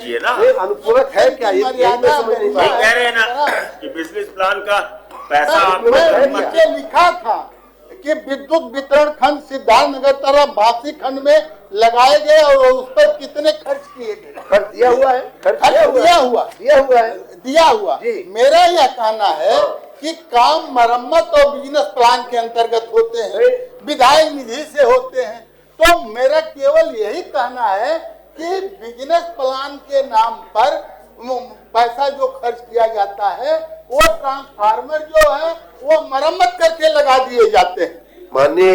ये ना अनुपूरक है क्या? ये कह रहे हैं ना कि बिजनेस प्लान का पैसा आपको नीचे लिखा था कि विद्युत वितरण खंड सिद्धार्थनगर तरफ भासी खंड में लगाए गए और उस पर कितने खर्च किए गए। खर्च दिया हुआ है, दिया हुआ। मेरा यह कहना है कि काम मरम्मत और बिजनेस प्लान के अंतर्गत होते हैं, विधायक निधि से होते हैं। तो मेरा केवल यही कहना है कि बिजनेस प्लान के नाम पर पैसा जो खर्च किया जाता है वो ट्रांसफार्मर जो है वो मरम्मत करके लगा दिए जाते हैं। माननीय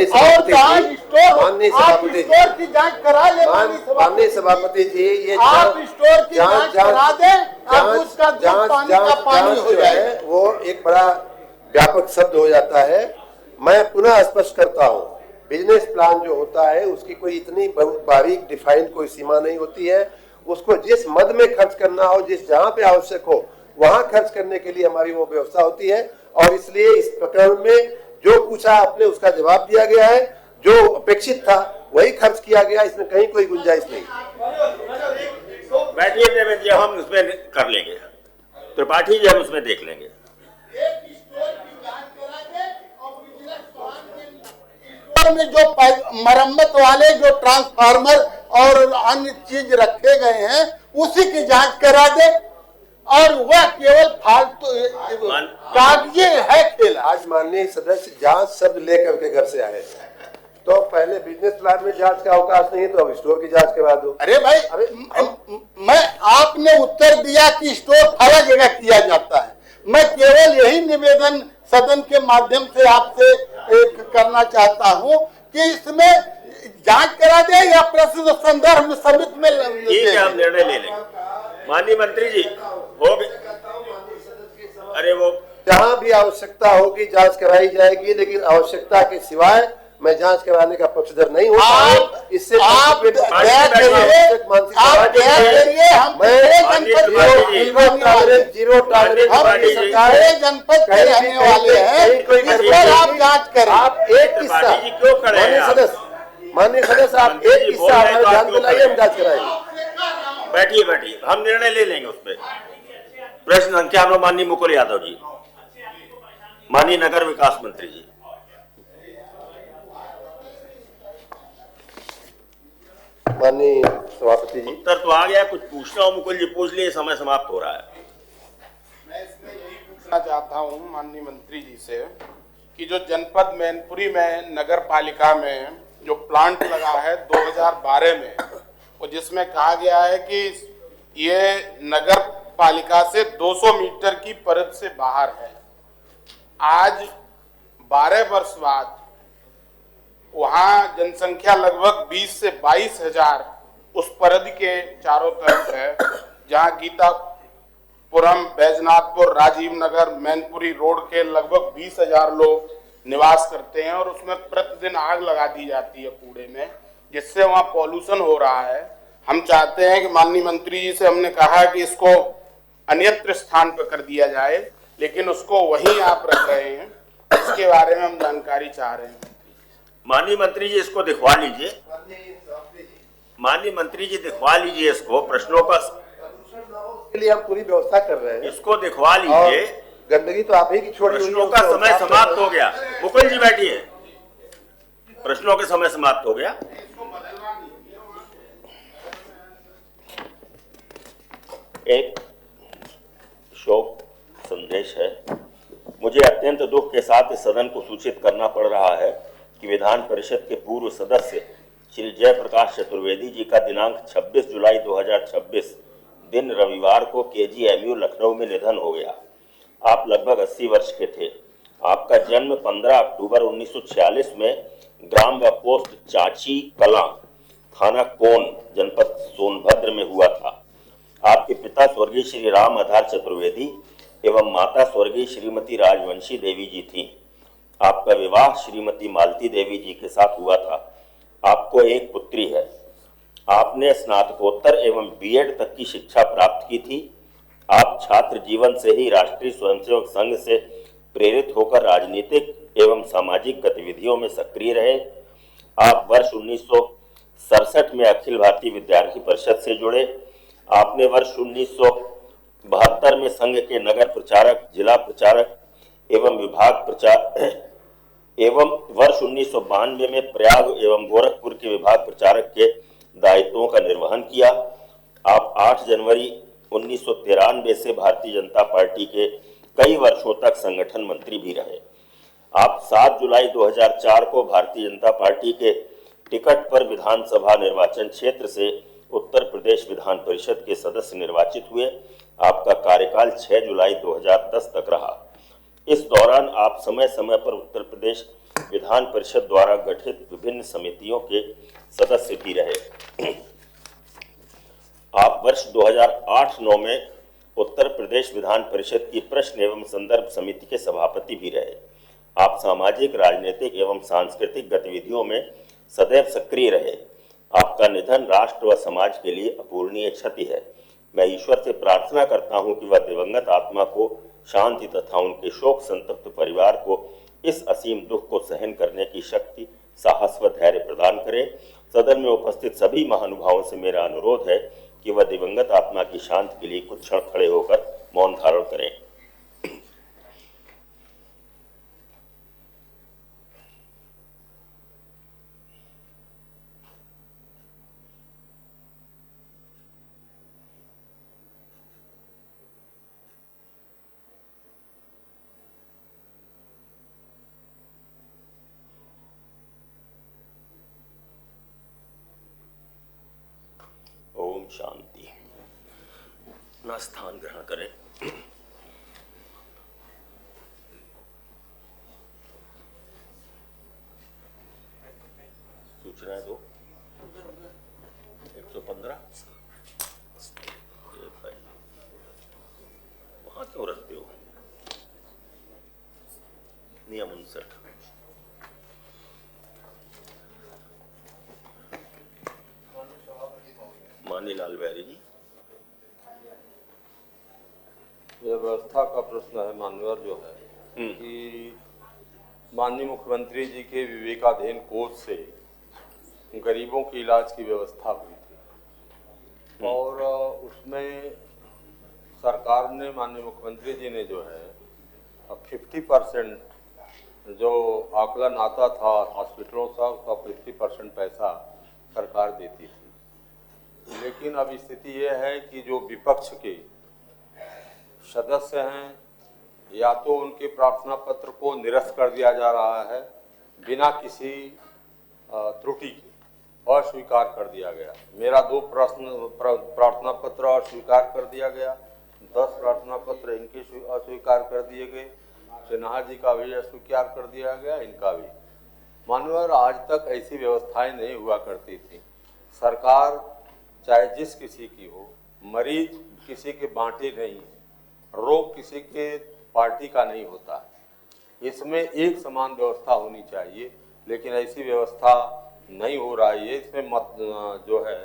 सभापति स्टोर की जांच करा ले। माननीय सभापति जी, ये आप स्टोर की जांच करा दें, उसका पानी हो जाए। वो एक बड़ा व्यापक शब्द हो जाता है। मैं पुनः स्पष्ट करता हूँ, बिजनेस प्लान जो होता है उसकी कोई इतनी बारीक डिफाइंड कोई सीमा नहीं होती है। उसको जिस मद में खर्च करना हो, जिस जहाँ पे आवश्यक हो वहाँ खर्च करने के लिए हमारी वो व्यवस्था होती है। और इसलिए इस प्रकरण में जो पूछा आपने उसका जवाब दिया गया है, जो अपेक्षित था वही खर्च किया गया, इसमें कहीं कोई गुंजाइश नहीं। बैठिए देवेंद्र जी, हम उसमें कर लेंगे, त्रिपाठी जी हम उसमें देख लेंगे। में जो मरम्मत वाले जो ट्रांसफार्मर और अन्य चीज रखे गए हैं उसी की जांच करा दे। और वह केवल फालतू कागजी है खेल। आज माननीय सदस्य जांच शब्द लेकर के घर से आए, तो पहले बिजनेस प्लान में जांच का अवकाश नहीं है तो अब स्टोर की जांच करवा दो। अरे भाई, मैं आपने उत्तर दिया कि स्टोर फला जगह किया जाता है। मैं केवल यही निवेदन सदन के माध्यम से आपसे करना चाहता हूं कि इसमें जांच करा दे या प्रश्न संदर्भ में समिति में हम निर्णय ले लेंगे। माननीय मंत्री जी होगी, अरे वो जहां भी आवश्यकता होगी जांच कराई जाएगी, लेकिन आवश्यकता के सिवाय मैं जांच कराने का पक्षधर नहीं होता। इससे जीरो टॉलरेंस जनपद के रहने वाले हैं, आप जांच करें। आप एक किस्सा माननीय सदस्य आप एक किस्सा जान दिलाइए, हम जांच कराएंगे। बैठिए, हम निर्णय ले लेंगे उस पर। प्रश्न संख्या हम लोग माननीय मुकुल यादव जी, माननीय नगर विकास मंत्री जी। माननीय सभापति जी, उत्तर तो आ गया, कुछ पूछना हो मुकुल जी पूछ लिए, समय समाप्त हो रहा है। मैं इसमें यही पूछना चाहता हूँ माननीय मंत्री जी से कि जो जनपद मैनपुरी में नगर पालिका में जो प्लांट लगा है 2012 में, वो जिसमें कहा गया है कि ये नगर पालिका से 200 मीटर की परिध से बाहर है। आज 12 वर्ष बाद वहाँ जनसंख्या लगभग 20 से 22 हजार उस परिधि के चारों तरफ है, जहाँ गीतापुरम, बैजनाथपुर, राजीव नगर, मैनपुरी रोड के लगभग 20,000 लोग निवास करते हैं और उसमें प्रतिदिन आग लगा दी जाती है कूड़े में, जिससे वहाँ पॉल्यूशन हो रहा है। हम चाहते हैं कि माननीय मंत्री जी से हमने कहा कि इसको अन्यत्र स्थान पर कर दिया जाए, लेकिन उसको वहीं आप रख रहे हैं। इसके बारे में हम जानकारी चाह रहे हैं। माननीय मंत्री जी इसको दिखवा लीजिए, माननीय मंत्री जी दिखवा लीजिए इसको, प्रश्नों का के लिए हम पूरी व्यवस्था कर रहे हैं, इसको दिखवा लीजिए। गंदगी तो आप ही की छोड़ी, प्रश्नों का समय समाप्त हो गया। मुकुल जी बैठिए, प्रश्नों के समय समाप्त हो गया। एक शोक संदेश है। मुझे अत्यंत दुख के साथ इस सदन को सूचित करना पड़ रहा है कि विधान परिषद के पूर्व सदस्य श्री जयप्रकाश चतुर्वेदी जी का दिनांक 26 जुलाई 2026 दिन रविवार को KGMU लखनऊ में निधन हो गया। आप लगभग 80 वर्ष के थे। आपका जन्म 15 अक्टूबर 1946 में ग्राम व पोस्ट चाची कलां, थाना कोन, जनपद सोनभद्र में हुआ था। आपके पिता स्वर्गीय श्री राम आधार चतुर्वेदी एवं माता स्वर्गीय श्रीमती राजवंशी देवी जी थीं। आपका विवाह श्रीमती मालती देवी जी के साथ हुआ था। आपको एक पुत्री है। आपने स्नातकोत्तर एवं B.Ed तक की शिक्षा प्राप्त की थी। आप छात्र जीवन से ही राष्ट्रीय स्वयंसेवक संघ से प्रेरित होकर राजनीतिक एवं सामाजिक गतिविधियों में सक्रिय रहे। आप वर्ष 1967 में अखिल भारतीय विद्यार्थी परिषद से जुड़े। आपने वर्ष 1972 में संघ के नगर प्रचारक, जिला प्रचारक एवं विभाग एवं वर्ष 1992 में प्रयाग एवं गोरखपुर के विभाग प्रचारक के दायित्वों का निर्वहन किया। आप 8 जनवरी 1993 से भारतीय जनता पार्टी के कई वर्षों तक संगठन मंत्री भी रहे। आप 7 जुलाई 2004 को भारतीय जनता पार्टी के टिकट पर विधानसभा निर्वाचन क्षेत्र से उत्तर प्रदेश विधान परिषद के सदस्य निर्वाचित हुए। आपका कार्यकाल 6 जुलाई 2010 तक रहा। इस दौरान आप समय समय पर उत्तर प्रदेश विधान परिषद द्वारा गठित विभिन्न समितियों के सदस्य भी रहे। आप वर्ष 2008-9 में उत्तर प्रदेश विधान परिषद की प्रश्न एवं संदर्भ समिति के सभापति भी रहे। आप सामाजिक, राजनीतिक एवं सांस्कृतिक गतिविधियों में सदैव सक्रिय रहे। आपका निधन राष्ट्र व समाज के लिए अपूरणीय क्षति है। मैं ईश्वर से प्रार्थना करता हूं कि वह दिवंगत आत्मा को शांति तथा उनके शोक संतप्त परिवार को इस असीम दुख को सहन करने की शक्ति, साहस व धैर्य प्रदान करें। सदन में उपस्थित सभी महानुभावों से मेरा अनुरोध है कि वह दिवंगत आत्मा की शांति के लिए कुछ क्षण खड़े होकर मौन धारण करें। ओम शांति। अपना स्थान ग्रहण करें। सूचनाएं दो। 115 वहां क्यों रखते हो? नियम 59। मानीलाल बैरी जी। यह व्यवस्था का प्रश्न है मान्यवर जो है कि माननीय मुख्यमंत्री जी के विवेकाधीन कोष से गरीबों के इलाज की व्यवस्था हुई थी और उसमें सरकार ने, माननीय मुख्यमंत्री जी ने जो है 50% जो आकलन आता था हॉस्पिटलों का, उसका 50% पैसा सरकार देती थी। लेकिन अब स्थिति यह है कि जो विपक्ष के सदस्य हैं, या तो उनके प्रार्थना पत्र को निरस्त कर दिया जा रहा है बिना किसी त्रुटि के, अस्वीकार कर दिया गया। मेरा 2 प्रार्थना पत्र अस्वीकार कर दिया गया, 10 प्रार्थना पत्र इनके अस्वीकार कर दिए गए, सिन्हा जी का भी अस्वीकार कर दिया गया, इनका भी। मानवर आज तक ऐसी व्यवस्थाएं नहीं हुआ करती थी। सरकार चाहे जिस किसी की हो, मरीज किसी के बांटे नहीं है, रोग किसी के पार्टी का नहीं होता है। इसमें एक समान व्यवस्था होनी चाहिए, लेकिन ऐसी व्यवस्था नहीं हो रही है। इसमें जो है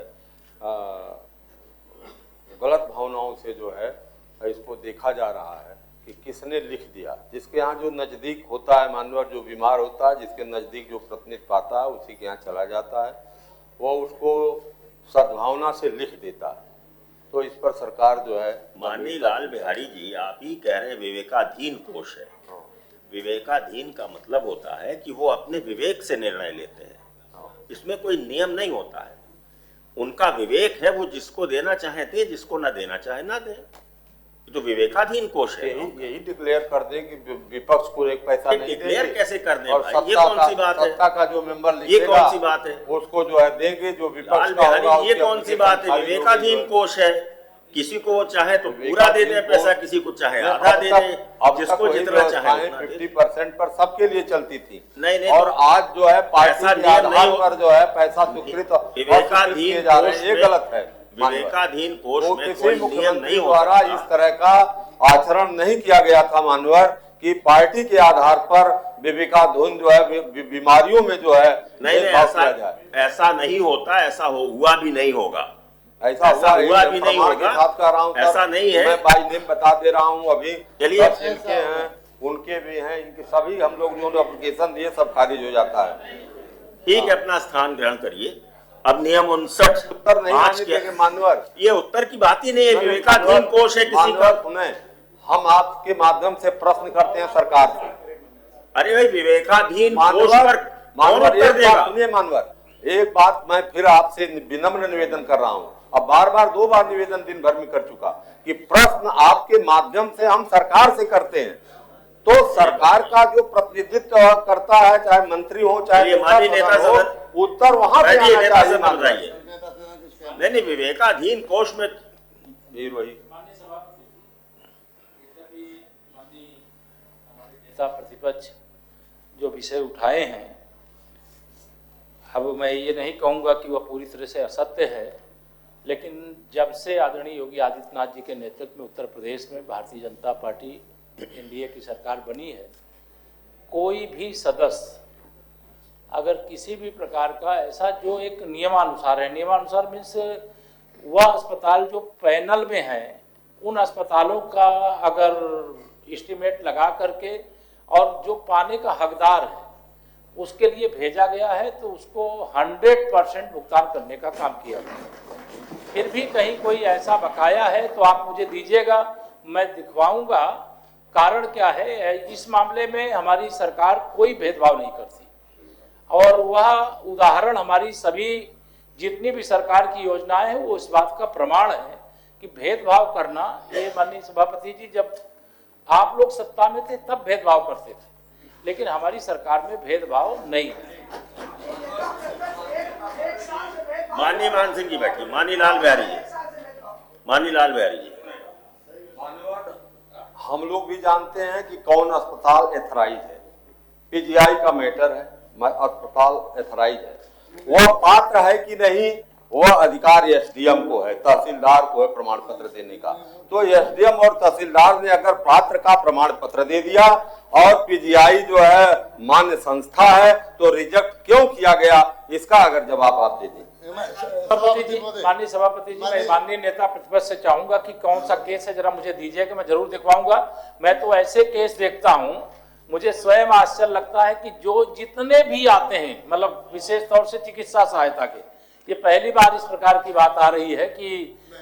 गलत भावनाओं से जो है इसको देखा जा रहा है कि किसने लिख दिया। जिसके यहाँ जो नज़दीक होता है मानवर, जो बीमार होता है, जिसके नज़दीक जो प्रतिनिधित्व पाता है, उसी के यहाँ चला जाता है, वो उसको सद्भावना से लिख देता है। तो इस पर सरकार जो है। माननीय लाल बिहारी जी, आप ही कह रहे हैं विवेकाधीन कोष है। विवेकाधीन का मतलब होता है कि वो अपने विवेक से निर्णय लेते हैं। इसमें कोई नियम नहीं होता है। उनका विवेक है, वो जिसको देना चाहे दे, जिसको ना देना चाहे ना दे। तो विवेकाधीन कोष है। यही डिक्लेयर कर दें कि विपक्ष को एक पैसा नहीं डिक्लेयर कैसे कर दें और भाई? ये कौन सी बात है? सत्ता का जो मेंबर लिखेगा, ये कौन सी बात है? उसको जो है देंगे, जो विपक्ष का होगा। ये कौन सी बात है? विवेकाधीन कोष है। किसी को चाहे तो पूरा दे दे पैसा, किसी को चाहे आधा दे दे, जिसको जितना चाहे। 50% पर सबके लिए चलती थी। नहीं, और आज जो है पार्टी के आधार पर जो है पैसा स्वीकृत विवेकाधीन जा रहे हैं, ये गलत है। विवेकाधीन कोष में किसी कोई नियम मुख्यमंत्री नहीं द्वारा इस तरह का आचरण नहीं किया गया था मानवर, कि पार्टी के आधार पर विवेकाधीन जो है बीमारियों में जो है नहीं, ऐसा नहीं होता, ऐसा हुआ भी नहीं होगा। ऐसा हुआ भी नहीं होगा। ऐसा नहीं है। मैं बाई नेम बता दे रहा हूँ अभी। चलिए, इनके हैं, उनके भी हैं, इनके सभी हम लोग जो एप्लीकेशन दिए सब खारिज हो जाता है। ठीक है, अपना स्थान ग्रहण करिए। अब नियम 59 उत्तर नहीं 5 आने के देंगे मानवर। ये उत्तर की बात ही नहीं है, विवेकाधीन कोष है किसी का। मानवर सुने, हम आपके माध्यम से प्रश्न करते हैं सरकार से। अरे भाई विवेकाधीन कोष मानवर, पर कौन मानवर उत्तर एक देगा? बात सुनिए मानवर, एक बात मैं फिर आपसे विनम्र निवेदन कर रहा हूं, अब बार बार 2 बार निवेदन दिन भर में कर चुका कि प्रश्न आपके माध्यम से हम सरकार से करते हैं, तो सरकार का जो प्रतिनिधित्व करता है, चाहे मंत्री हो चाहे माननीय नेता हो, सदन उत्तर वहां से आना चाहिए। बताइए। नहीं, विवेकाधीन कोष में वही नेता प्रतिपक्ष जो विषय उठाए हैं, अब मैं ये नहीं कहूँगा कि वह पूरी तरह से असत्य है, लेकिन जब से आदरणीय योगी आदित्यनाथ जी के नेतृत्व में उत्तर प्रदेश में भारतीय जनता पार्टी एनडीए की सरकार बनी है, कोई भी सदस्य अगर किसी भी प्रकार का ऐसा जो एक नियमानुसार है, नियमानुसार मीन्स वह अस्पताल जो पैनल में है उन अस्पतालों का अगर एस्टिमेट लगा करके और जो पाने का हकदार है उसके लिए भेजा गया है तो उसको 100% भुगतान करने का काम किया गया। फिर भी कहीं कोई ऐसा बकाया है तो आप मुझे दीजिएगा, मैं दिखवाऊंगा कारण क्या है। इस मामले में हमारी सरकार कोई भेदभाव नहीं करती और वह उदाहरण हमारी सभी जितनी भी सरकार की योजनाएं हैं वो इस बात का प्रमाण है कि भेदभाव करना, ये माननीय सभापति जी जब आप लोग सत्ता में थे तब भेदभाव करते थे, लेकिन हमारी सरकार में भेदभाव नहीं है। माननीय मान सिंह जी बैठिए, माननीय लाल बिहारी जी, माननीय लाल बिहारी जी। हम लोग भी जानते हैं कि कौन अस्पताल एथराइज है, पीजीआई का मैटर है, अस्पताल एथराइज है, वह पात्र है कि नहीं वह अधिकार एसडीएम को है, तहसीलदार को है प्रमाण पत्र देने का। तो एसडीएम और तहसीलदार ने अगर पात्र का प्रमाण पत्र दे दिया और पीजीआई जो है मान्य संस्था है तो रिजेक्ट क्यों किया गया, इसका अगर जवाब आप दे दें। माननीय सभापति जी, मैं माननीय नेता प्रतिपक्ष से चाहूंगा कि कौन सा केस है जरा मुझे दीजिएगा, मैं जरूर दिखवाऊंगा। मैं तो ऐसे केस देखता हूं, मुझे स्वयं आश्चर्य लगता है कि जो जितने भी आते हैं, मतलब विशेष तौर से चिकित्सा सहायता के, ये पहली बार इस प्रकार की बात आ रही है कि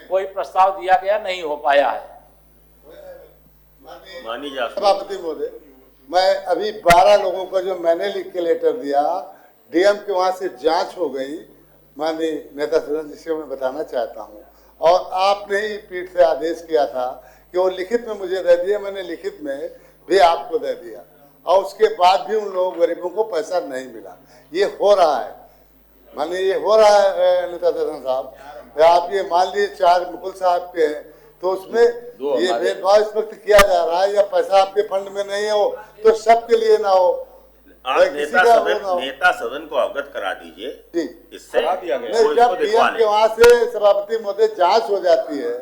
कोई प्रस्ताव दिया गया नहीं हो पाया है। माननीय सभापति महोदय, मैं अभी 12 लोगों का जो मैंने लिख के लेटर दिया, डीएम के वहां से जांच हो गई, माननीय नेता सदन जिसे मैं बताना चाहता हूं, और आपने ही पीठ से आदेश किया था कि वो लिखित में मुझे दे दिया, मैंने लिखित में भी आपको दे दिया और उसके बाद भी उन लोगों गरीबों को पैसा नहीं मिला। ये हो रहा है माननीय, ये हो रहा है नेता सदन साहब। आप ये मान लीजिए 4 मुकुल साहब के हैं तो उसमें ये भेदभाव इस वक्त किया जा रहा है, या पैसा आपके फंड में नहीं हो तो सबके लिए ना हो। आप नेता सदन को अवगत करा दीजिए, इससे करा दिया गया। जब पीएम के वहां से सभापति महोदय जांच हो जाती है,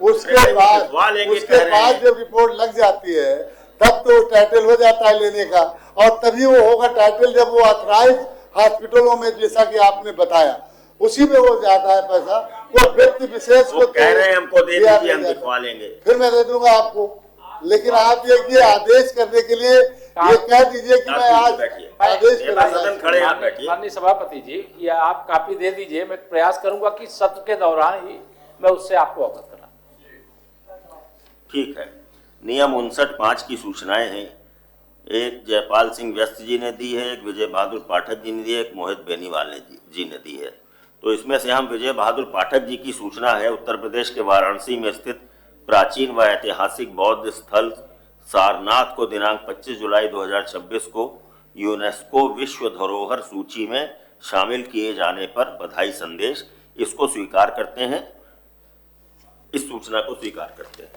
उसके बाद जब रिपोर्ट लग जाती है तब तो टाइटल हो जाता है लेने का, और तभी वो होगा टाइटल जब वो ऑथराइज हॉस्पिटलों में, जैसा कि आपने बताया, उसी में वो जाता है पैसा। वो व्यक्ति विशेष को कह रहे हैं हमको दे दीजिए, हम दिखवा लेंगे, फिर मैं दे दूंगा आपको। लेकिन आप ये आदेश करने के लिए ये कह दीजिए कि मैं आज आदेश खड़े हैं, बैठिए। माननीय सभापति जी, ये आप कॉपी दे दीजिए, मैं प्रयास करूंगा कि सत्र के दौरान ही मैं उससे आपको अवगत करा। ठीक है। नियम 59(5) की सूचनाएं हैं। एक जयपाल सिंह व्यस्त जी ने दी है, एक विजय बहादुर पाठक जी ने दी है, एक मोहित बेनीवाल जी ने दी है। तो इसमें से हम विजय बहादुर पाठक जी की सूचना है, उत्तर प्रदेश के वाराणसी में स्थित प्राचीन व ऐतिहासिक बौद्ध स्थल सारनाथ को दिनांक 25 जुलाई 2026 को यूनेस्को विश्व धरोहर सूची में शामिल किए जाने पर बधाई संदेश। इसको स्वीकार करते हैं, इस सूचना को स्वीकार करते हैं।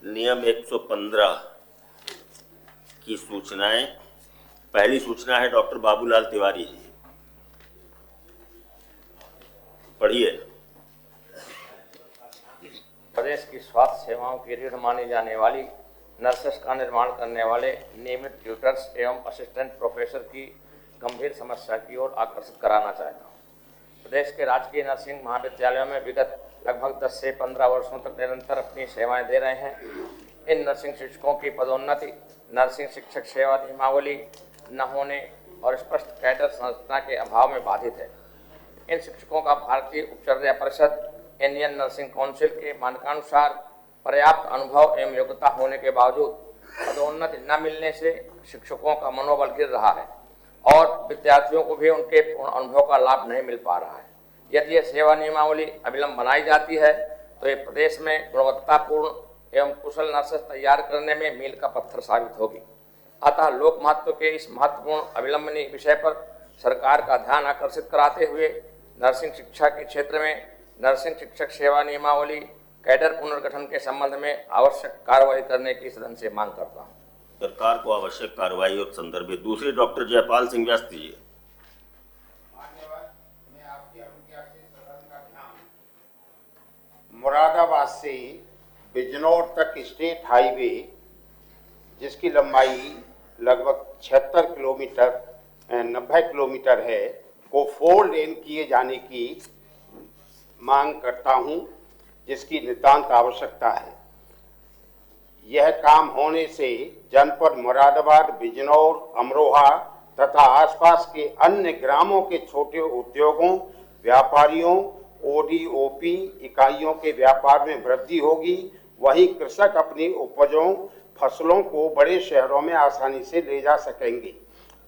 नियम 115 की सूचनाएं। पहली सूचना है डॉक्टर बाबूलाल तिवारी जी, पढ़िए। प्रदेश की स्वास्थ्य सेवाओं की रीढ़ मानी जाने वाली नर्सेस का निर्माण करने वाले नियमित ट्यूटर्स एवं असिस्टेंट प्रोफेसर की गंभीर समस्या की ओर आकर्षित कराना चाहता हूँ। प्रदेश के राजकीय नर्सिंग महाविद्यालयों में विगत लगभग 10 से 15 वर्षों तक निरंतर अपनी सेवाएं दे रहे हैं। इन नर्सिंग शिक्षकों की पदोन्नति नर्सिंग शिक्षक सेवा नियमावली न होने और स्पष्ट कैडर संरचना के अभाव में बाधित है। इन शिक्षकों का भारतीय उपचर्या परिषद, इंडियन नर्सिंग काउंसिल के मानकानुसार पर्याप्त अनुभव एवं योग्यता होने के बावजूद पदोन्नति न मिलने से शिक्षकों का मनोबल गिर रहा है और विद्यार्थियों को भी उनके पूर्ण अनुभव का लाभ नहीं मिल पा रहा है। यदि यह सेवा नियमावली अविलंब बनाई जाती है तो ये प्रदेश में गुणवत्तापूर्ण एवं कुशल नर्सेस तैयार करने में मील का पत्थर साबित होगी। अतः लोक महत्व के इस महत्वपूर्ण अविलंबनीय विषय पर सरकार का ध्यान आकर्षित कराते हुए नर्सिंग शिक्षा के क्षेत्र में नर्सिंग शिक्षक सेवा नियमावली कैडर पुनर्गठन के संबंध में आवश्यक कार्रवाई करने की सदन से मांग करता हूँ। सरकार को आवश्यक कार्रवाई और संदर्भित। दूसरी डॉक्टर जयपाल सिंह व्यस्त जी। मुरादाबाद से बिजनौर तक स्टेट हाईवे जिसकी लंबाई लगभग 76 किलोमीटर 90 किलोमीटर है को 4 लेन किए जाने की मांग करता हूं, जिसकी नितांत आवश्यकता है। यह काम होने से जनपद मुरादाबाद, बिजनौर, अमरोहा तथा आसपास के अन्य ग्रामों के छोटे उद्योगों, व्यापारियों, ओडीओपी इकाइयों के व्यापार में वृद्धि होगी। वहीं कृषक अपनी उपजों फसलों को बड़े शहरों में आसानी से ले जा सकेंगे।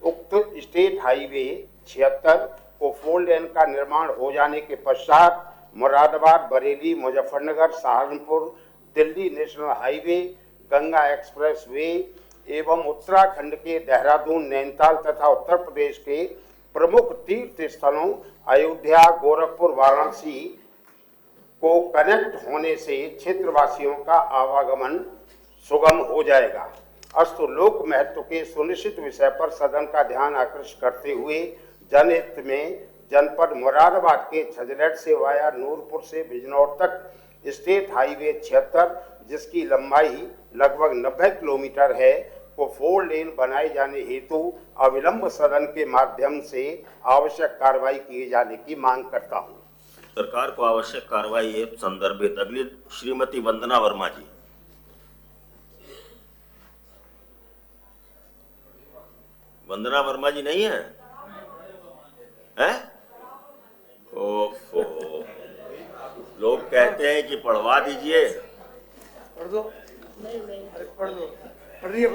उक्त स्टेट हाईवे 76 को 4 लेन का निर्माण हो जाने के पश्चात Moradabad, Bareilly, Muzaffarnagar, Saharanpur, Delhi national highway, Ganga express way एवं उत्तराखंड के देहरादून, नैनीताल तथा उत्तर प्रदेश के प्रमुख तीर्थ स्थलों अयोध्या, गोरखपुर, वाराणसी को कनेक्ट होने से क्षेत्रवासियों का आवागमन सुगम हो जाएगा। अस्तु लोक महत्व के सुनिश्चित विषय पर सदन का ध्यान आकर्षित करते हुए जनहित में जनपद मुरादाबाद के छजरेट से वाया नूरपुर से बिजनौर तक स्टेट हाईवे 76 जिसकी लंबाई लगभग 90 किलोमीटर है को 4 लेन बनाए जाने हेतु अविलंब सदन के माध्यम से आवश्यक कार्रवाई किए जाने की मांग करता हूं। सरकार को आवश्यक कार्रवाई हेतु संदर्भित। अगली श्रीमती वंदना वर्मा जी। वंदना वर्मा जी नहीं है? हैं? ओफो, लोग कहते हैं कि पढ़वा दीजिए। पढ़ दो। नहीं अरे पढ़ दो। पढ़ रही है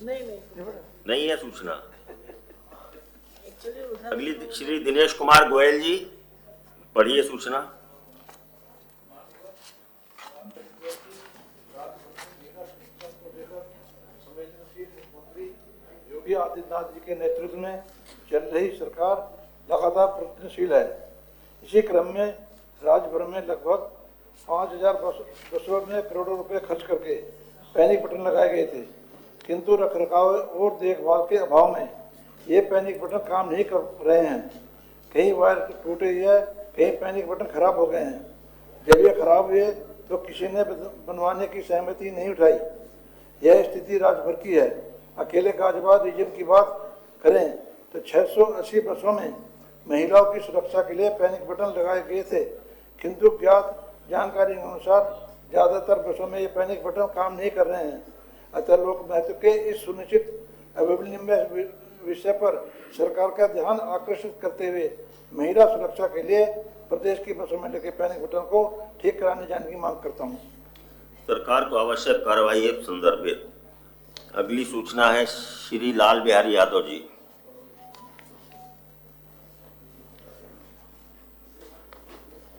नहीं है सूचना। अगली श्री दिनेश कुमार गोयल जी, पढ़िए सूचना। योगी आदित्यनाथ जी के नेतृत्व में चल रही सरकार लगातार प्रयत्नशील है। इसी क्रम में राज्य भर में लगभग 5000 बसों में करोड़ों रुपए खर्च करके पैनिक बटन लगाए गए थे, किंतु रखरखाव और देखभाल के अभाव में ये पैनिक बटन काम नहीं कर रहे हैं। कई वायर टूटे हैं, कई पैनिक बटन खराब हो गए हैं। जब ये खराब हुए तो किसी ने बनवाने की सहमति नहीं उठाई। यह स्थिति राज्य भर की है। अकेले गाजियाबाद रीजन की बात करें तो 680 बसों में महिलाओं की सुरक्षा के लिए पैनिक बटन लगाए गए थे, किंतु ज्ञात जानकारी के अनुसार ज़्यादातर बसों में ये पैनिक बटन काम नहीं कर रहे हैं। अतः लोक महत्व के इस सुनिश्चित अविलंबनीय विषय पर सरकार का ध्यान आकर्षित करते हुए महिला सुरक्षा के लिए प्रदेश की बसों में लगे पैनिक बटन को ठीक कराने जाने की मांग करता हूँ। सरकार को आवश्यक कार्रवाई हेतु संदर्भित। अगली सूचना है श्री लाल बिहारी यादव जी।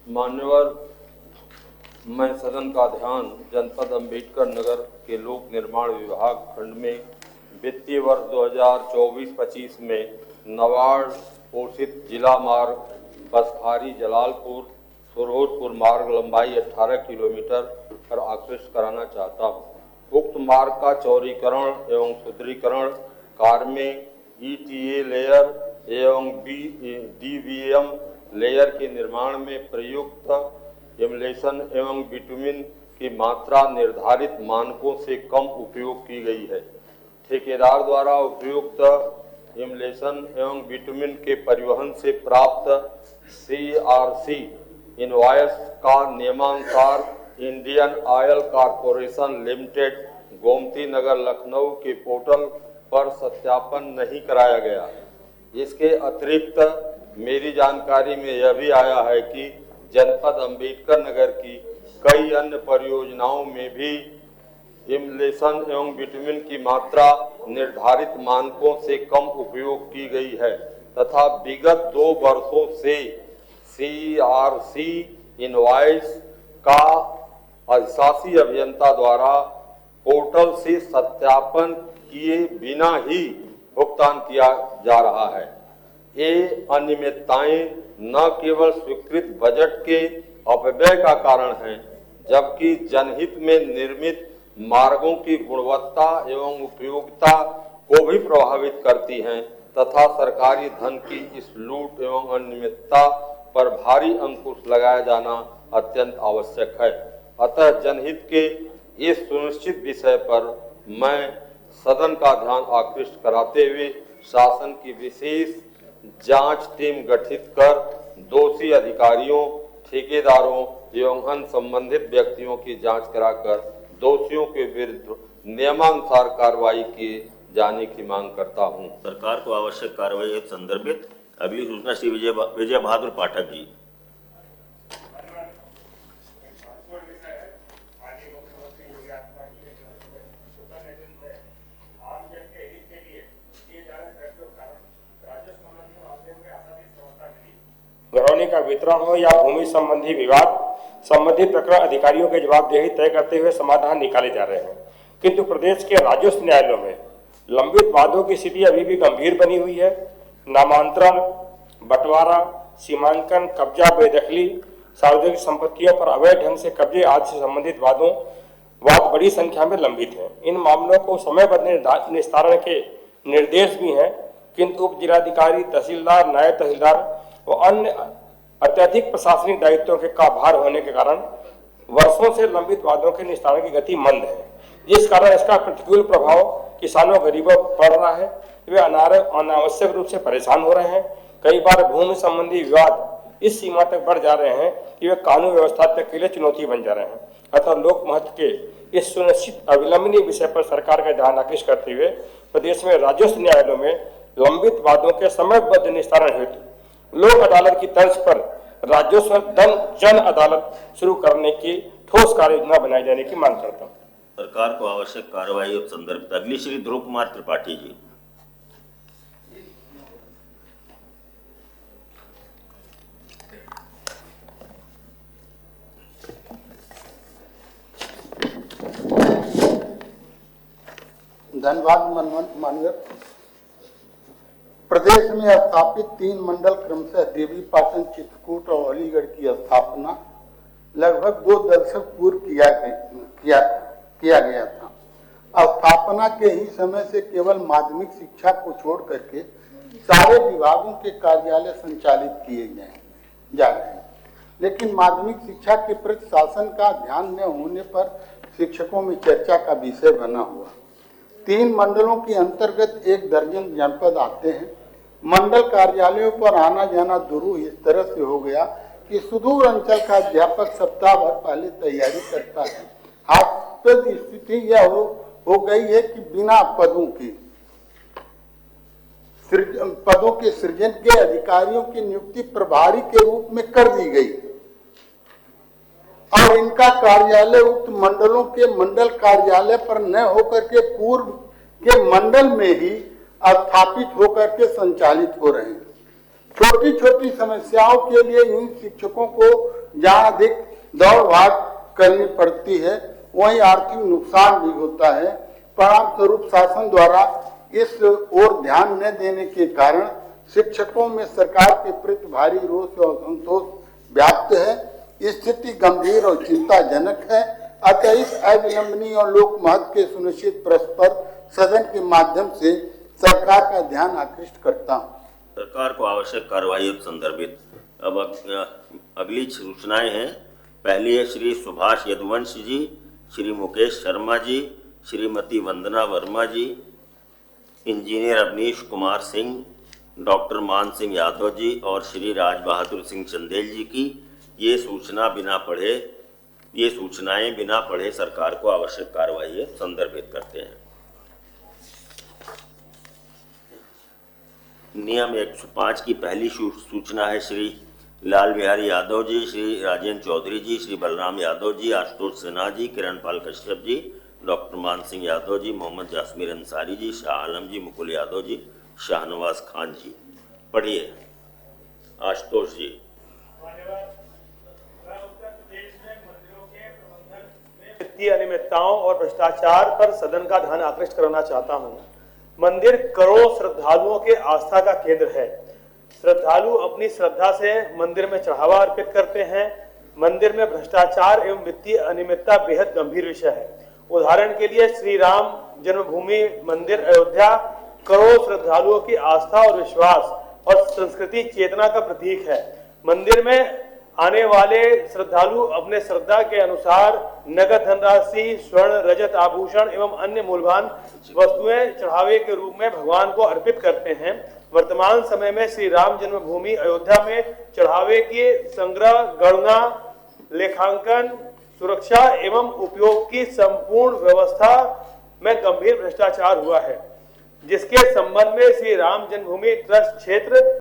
मान्यवर, मैं सदन का ध्यान जनपद अंबेडकर नगर के लोक निर्माण विभाग खंड में वित्तीय वर्ष 2024-25 में नवाड़ पोषित जिला मार्ग बसखारी जलालपुर सुरहोरपुर मार्ग लंबाई 18 किलोमीटर पर आकृष्ट कराना चाहता हूँ। उक्त मार्ग का चौड़ीकरण एवं सुदृढ़ीकरण कार्य में ETA लेयर एवं DVM लेयर के निर्माण में प्रयुक्त इमलेशन एवं बिटुमिन की मात्रा निर्धारित मानकों से कम उपयोग की गई है। ठेकेदार द्वारा उपयुक्त इमलेशन एवं बिटुमिन के परिवहन से प्राप्त CRC इनवॉइस का नियमानुसार Indian oil corporation limited Gomti Nagar Lucknow के पोर्टल पर सत्यापन नहीं कराया गया। इसके अतिरिक्त मेरी जानकारी में यह भी आया है कि जनपद अंबेडकर नगर की कई अन्य परियोजनाओं में भी इम्लेशन एवं विटामिन की मात्रा निर्धारित मानकों से कम उपयोग की गई है तथा विगत 2 वर्षों से CRC इनवॉइस का अधिशासी अभियंता द्वारा पोर्टल से सत्यापन किए बिना ही भुगतान किया जा रहा है। ये अनियमितताएं न केवल स्वीकृत बजट के अपव्यय का कारण है, जबकि जनहित में निर्मित मार्गों की गुणवत्ता एवं उपयोगिता को भी प्रभावित करती हैं तथा सरकारी धन की इस लूट एवं अनियमितता पर भारी अंकुश लगाया जाना अत्यंत आवश्यक है। अतः जनहित के इस सुनिश्चित विषय पर मैं सदन का ध्यान आकृष्ट कराते हुए शासन की विशेष जांच टीम गठित कर दोषी अधिकारियों, ठेकेदारों एवं अन्य संबंधित व्यक्तियों की जांच कराकर दोषियों के विरुद्ध नियमानुसार कार्रवाई किए जाने की मांग करता हूं। सरकार को आवश्यक कार्रवाई संदर्भित अगली सूचना श्री विजय बहादुर पाठक जी। घरौनी का वितरण हो या भूमि संबंधी विवाद, संबंधित प्रकरण अधिकारियों के जवाबदेही तय करते हुए समाधान निकाले जा रहे हैं, किंतु प्रदेश के राजस्व न्यायालयों में लंबित वादों की स्थिति अभी भी गंभीर बनी हुई है। नामांतरण, बंटवारा, सीमांकन, कब्जा, बेदखली, सार्वजनिक संपत्तियों पर अवैध ढंग से कब्जे आदि से संबंधित वाद बड़ी संख्या में लंबित हैं। इन मामलों को समयबद्ध निस्तारण के निर्देश भी हैं, किंतु उप जिलाधिकारी, तहसीलदार, नायब तहसीलदार व अन्य अत्यधिक प्रशासनिक दायित्वों के का भार होने के कारण वर्षों से लंबित वादों के निस्तारण की गति मंद है, जिस कारण इसका प्रतिकूल प्रभाव किसानों गरीबों पर पड़ रहा है। वे अनावश्यक रूप से परेशान हो रहे हैं। कई बार भूमि संबंधी विवाद इस सीमा तक बढ़ जा रहे हैं कि वे कानून व्यवस्था तक के लिए चुनौती बन जा रहे हैं। अतः लोक महत्व के इस सुनिश्चित अविलंबनीय विषय पर सरकार का ध्यान आकृष्ट करते हुए प्रदेश में राजस्व न्यायालयों में लंबित वादों के समयबद्ध निस्तारण हेतु लोक अदालत की तर्ज पर राजस्व जन अदालत शुरू करने की ठोस कार्य योजना बनाई जाने की मांग करता हूँ। सरकार को आवश्यक कार्रवाई और संदर्भित अगली श्री ध्रुव कुमार त्रिपाठी जी। धन्यवाद माननीय। प्रदेश में स्थापित 3 मंडल क्रमशः देवीपाटन, चित्रकूट और अलीगढ़ की स्थापना लगभग 2 दशक पूर्व किया गया था। स्थापना के ही समय से केवल माध्यमिक शिक्षा को छोड़ करके सारे विभागों के कार्यालय संचालित किए जा रहे हैं, लेकिन माध्यमिक शिक्षा के प्रति शासन का ध्यान न होने पर शिक्षकों में चर्चा का विषय बना हुआ। 3 मंडलों के अंतर्गत 1 दर्जन जनपद आते हैं। मंडल कार्यालयों पर आना जाना दुरूह इस तरह से हो गया कि सुदूर अंचल का अध्यापक सप्ताह भर पहले तैयारी करता है। हास्यास्पद स्थिति यह हो गई है कि बिना पदों के सृजन के अधिकारियों की नियुक्ति प्रभारी के रूप में कर दी गई और इनका कार्यालय उक्त मंडलों के मंडल कार्यालय पर न होकर के पूर्व के मंडल में ही स्थापित होकर के संचालित हो रहे हैं। छोटी छोटी समस्याओं के लिए इन शिक्षकों को जहां अधिक दौड़ भाग करनी पड़ती है, वहीं आर्थिक नुकसान भी होता है। परिणाम स्वरूप शासन द्वारा इस ओर ध्यान न देने के कारण शिक्षकों में सरकार के प्रति भारी रोष और असंतोष व्याप्त है। स्थिति गंभीर और चिंताजनक है। अतः इस अविलंबनीय और लोक महत्व के सुनिश्चित प्रश्न पर सदन के माध्यम से सरकार का ध्यान आकृष्ट करता हूँ। सरकार को आवश्यक कार्रवाई संदर्भित अब अगली सूचनाएं हैं। पहली है श्री सुभाष यदुवंश जी, श्री मुकेश शर्मा जी, श्रीमती वंदना वर्मा जी, इंजीनियर अवनीश कुमार सिंह, डॉक्टर मान सिंह यादव जी और श्री राज बहादुर सिंह चंदेल जी की। ये सूचनाएं बिना पढ़े सरकार को आवश्यक कार्रवाई संदर्भित करते हैं। नियम 105 की पहली सूचना है श्री लाल बिहारी यादव जी, श्री राजेंद्र चौधरी जी, श्री बलराम यादव जी, आशुतोष सिन्हा जी, किरण पाल कश्यप जी, डॉक्टर मान सिंह यादव जी, मोहम्मद जासमीर अंसारी जी, शाह आलम जी, मुकुल यादव जी, शाहनवाज खान जी। पढ़िए आशुतोष जी। वित्तीय अनियमितताओं और भ्रष्टाचार पर सदन का ध्यान आकृष्ट कराना चाहता हूं। मंदिर करोड़ों श्रद्धालुओं के आस्था का केंद्र है। श्रद्धालु अपनी श्रद्धा से मंदिर में चढ़ावा अर्पित करते हैं। मंदिर में भ्रष्टाचार एवं वित्तीय अनियमितता बेहद गंभीर विषय है। उदाहरण के लिए श्री राम जन्मभूमि मंदिर अयोध्या करोड़ों श्रद्धालुओं की आस्था और विश्वास और संस्कृति चेतना का प्रतीक है। मंदिर में आने वाले श्रद्धालु अपने श्रद्धा के अनुसार नगद धनराशि, स्वर्ण, रजत आभूषण एवं अन्य मूल्यवान वस्तुएं चढ़ावे के रूप में भगवान को अर्पित करते हैं। वर्तमान समय में श्री राम जन्मभूमि अयोध्या में चढ़ावे के संग्रह, गणना, लेखांकन, सुरक्षा एवं उपयोग की संपूर्ण व्यवस्था में गंभीर भ्रष्टाचार हुआ है, जिसके संबंध में श्री राम जन्मभूमि ट्रस्ट क्षेत्र